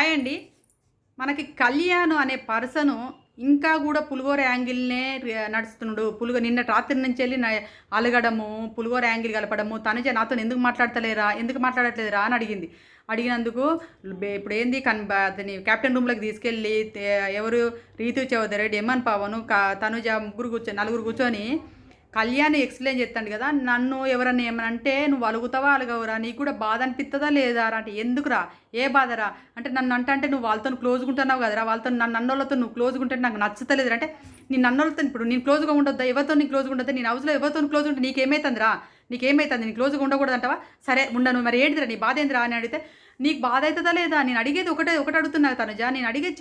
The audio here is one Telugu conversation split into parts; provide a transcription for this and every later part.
హాయ్ అండి. మనకి కళ్యాణ్ అనే పర్సను ఇంకా గూడా పులిహోర యాంగిల్‌నే నడుస్తున్నాడు. నిన్న రాత్రి నుంచెల్లి అలగడము, పులిహోర యాంగిల్ కలపడము, తనుజ నాతోని ఎందుకు మాట్లాడతలేరా? ఎందుకు మాట్లాడట్లేదురా? అని అడిగింది. అడిగినందుకు ఇప్పుడేంది అతని కెప్టెన్ రూమ్‌లోకి తీసుకెళ్ళి ఎవరు రీతు చౌదరి, డెమన్ పవను, తనుజ నలుగురు కూర్చొని కళ్యాణ్ ఎక్స్‌ప్లెయిన్ చేస్తాడు కదా! నన్ను ఎవరన్నా ఏమన్నా అంటే నువ్వు అలుగుతావా? అలగవురా? నీకు కూడా బాధ అనిపిత్తదా లేదా రా? అంటే ఎందుకురా? ఏ బాధరా? అంటే నన్ను అంటే నువ్వు వాళ్ళతోని క్లోజ్‌గా ఉంటున్నావు కదరా! వాళ్ళతో నన్నోళ్ళతో నువ్వు క్లోజ్‌గా ఉంటే నాకు నచ్చుతలేదురా అంటే నేను నన్నోళ్ళతో ఇప్పుడు నేను క్లోజ్‌గా ఉండొద్దా? ఎవరితోని క్లోజ్‌గా ఉండొద్దా? నేను హౌస్‌లో ఎవరితోని క్లోజ్‌గా ఉంటే నీకేమైతుందిరా? నీకేమైతుంది? నేను క్లోజ్‌గా ఉండకూడదంటావా? సరే ఉండను. మరి ఏంటిదిరా నీ బాధ ఏందిరా? అని అడిగితే నీకు బాధ అవుతుందా లేదా? నేను అడిగేది ఒకటి అడుగుతున్నా తనుజ. నేను అడిగేది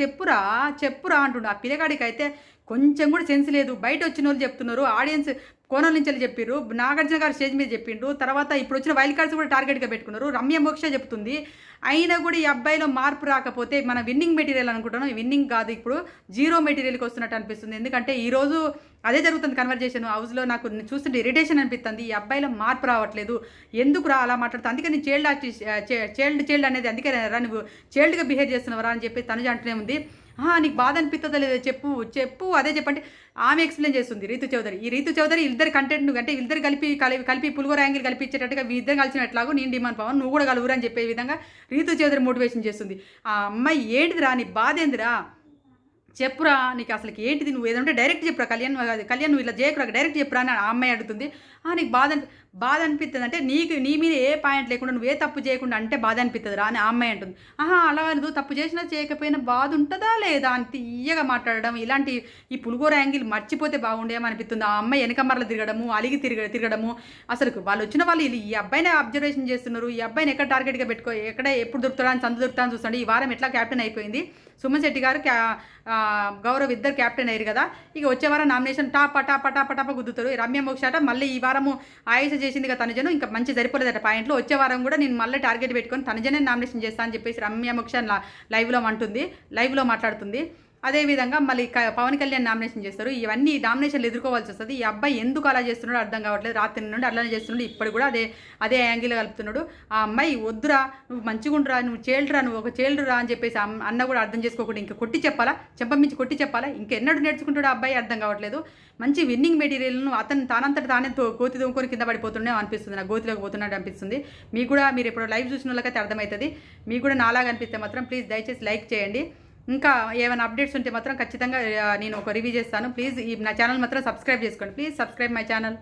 చెప్పురా అంటుండు. ఆ పిల్లగాడికైతే కొంచెం కూడా సెన్స్ లేదు. బయట వచ్చినోళ్ళు చెప్తున్నారు. ఆడియన్స్ కోణం నుంచెల్లి చెప్పిర్రు. నాగార్జున గారు స్టేజ్ మీద చెప్పిండ్రు. తర్వాత ఇప్పుడొచ్చిన వైల్డ్ కార్డ్స్ కూడా టార్గెట్‌గా పెట్టుకున్నారు. రమ్య మోక్ష చెప్తుంది. అయినా కూడా ఈ అబ్బాయిలో మార్పు రాకపోతే మనం విన్నింగ్ మెటీరియల్ అనుకుంటున్నాం. విన్నింగ్ కాదు, ఇప్పుడు జీరో మెటీరియల్‌కి వస్తున్నట్టు అనిపిస్తుంది. ఎందుకంటే ఈరోజు అదే జరుగుతుంది కన్వర్జేషన్. హౌస్‌లో నాకు చూస్తుంటే ఇరిటేషన్ అనిపిస్తుంది. ఈ అబ్బాయిలో మార్పు రావట్లేదు. ఎందుకురా అలా మాట్లాడుతావు? అందుకే నేను చైల్డ్ అనేది అందుకేరా నువ్వు చైల్డ్‌గా బిహేవ్ చేస్తున్నావురా అని చెప్పి తనుజ అంటూనే ఉంది. నీకు బాధ అనిపిస్తుందా లేదా చెప్పు అదే చెప్పంటే ఆమె ఎక్స్‌ప్లెయిన్ చేస్తుంది రీతు చౌదరి. ఈ రీతు చౌదరి ఇద్దరు కంటెంట్ అంటే ఇద్దరు కలిపి పులిహోర యాంగిల్ కలిపిచ్చేటట్టుగా ఇద్దరు కలిసిన ఎట్లాగో నేను డిమాండ్ పవన్ నువ్వు కూడా కలువురు అని చెప్పే విధంగా రీతు చౌదరి మోటివేషన్ చేస్తుంది. ఆ అమ్మాయి ఏంటిదిరా? నీ బాధ ఏందిరా? చెప్పురా, నీకు అసలుకి ఏంటిది? నువ్వు ఏదంటే డైరెక్ట్ చెప్పురా. కళ్యాణ్ నువ్వు ఇలా చేయకురా, డైరెక్ట్ చెప్పురా అని ఆ అమ్మాయి అడుగుతుంది. నీకు బాధ అనిపిస్తుంది అంటే నీ మీద ఏ పాయింట్ లేకుండా నువ్వు ఏ తప్పు చేయకుండా అంటే బాధ అనిపిస్తుంది రా అని ఆ అమ్మాయి అంటుంది. అలా అనదు, తప్పు చేసినా చేయకపోయినా బాధ ఉంటుందా లేదా అని తీయగా మాట్లాడడం, ఇలాంటి ఈ పులిహోర యాంగిల్ మర్చిపోతే బాగుండేమో అనిపిస్తుంది. ఆ అమ్మాయి వెనకమరలు తిరగడము, అలిగి తిరగడము, అసలు వాళ్ళు వచ్చిన వాళ్ళు ఈ అబ్బాయినే అబ్జర్వేషన్ చేస్తున్నారు. ఈ అబ్బాయిని ఎక్కడ టార్గెట్గా పెట్టుకో, ఎప్పుడు దొరుకుతాడా అని సందు దొరుకుతా అని చూస్తాడు. ఈ వారం ఎట్లా క్యాప్టెన్ అయిపోయింది. సుమన్ శెట్టి గారు గౌరవ్ ఇద్దరు క్యాప్టెన్ అయ్యారు కదా. ఇక వచ్చే వారం నామినేషన్ టాప గుద్దుతారు. రమ్య మోక్షాట మళ్ళీ ఈ వారము ఆయుష చేసింది కదా తనుజను, ఇంకా మంచి సరిపోలేదట పాయింట్లో. వచ్చే వారం కూడా నేను మళ్ళీ టార్గెట్ పెట్టుకొని తనుజనే నామినేషన్ చేస్తాను అని చెప్పేసి రమ్య మోక్ష లైవ్లో మాట్లాడుతుంది. అదేవిధంగా మళ్ళీ పవన్ కళ్యాణ్ నామినేషన్ చేస్తారు. ఇవన్నీ నామినేషన్లు ఎదుర్కోవాల్సి వస్తుంది. ఈ అబ్బాయి ఎందుకు అలా చేస్తున్నాడో అర్థం కావట్లేదు. రాత్రి నుండి అలానే చేస్తున్నాడు. ఇప్పుడు కూడా అదే యాంగిల్ కలుపుతున్నాడు. ఆ అమ్మాయి వద్దురా, నువ్వు మంచిగుండురా, నువ్వు ఒక చైల్డ్రా అని చెప్పేసి అన్న కూడా అర్థం చేసుకోకుండా ఇంకా కొట్టి చెప్పాలా, చెంపమించి కొట్టి చెప్పాలా, ఇంకెన్నడూ నేర్చుకుంటాడు ఆ అబ్బాయి అర్థం కావట్లేదు. మంచి విన్నింగ్ మెటీరియల్ను తానంతట తానే గోతి దొంగకొని కింద పడిపోతుండే అనిపిస్తుంది. నాకు గోతిలోకి పోతున్నాడు అనిపిస్తుంది. మీరు ఎప్పుడు లైవ్ చూసిన వాళ్ళకైతే అర్థమవుతుంది. మీకు కూడా నాలాగా అనిపిస్తే మాత్రం ప్లీజ్ దయచేసి లైక్ చేయండి. ఇంకా ఏమైనా అప్డేట్స్ ఉంటే మాత్రం ఖచ్చితంగా నేను ఒక రివ్యూ చేస్తాను. ప్లీజ్ నా ఛానల్ మాత్రం సబ్స్క్రైబ్ చేసుకోండి. Please subscribe my channel.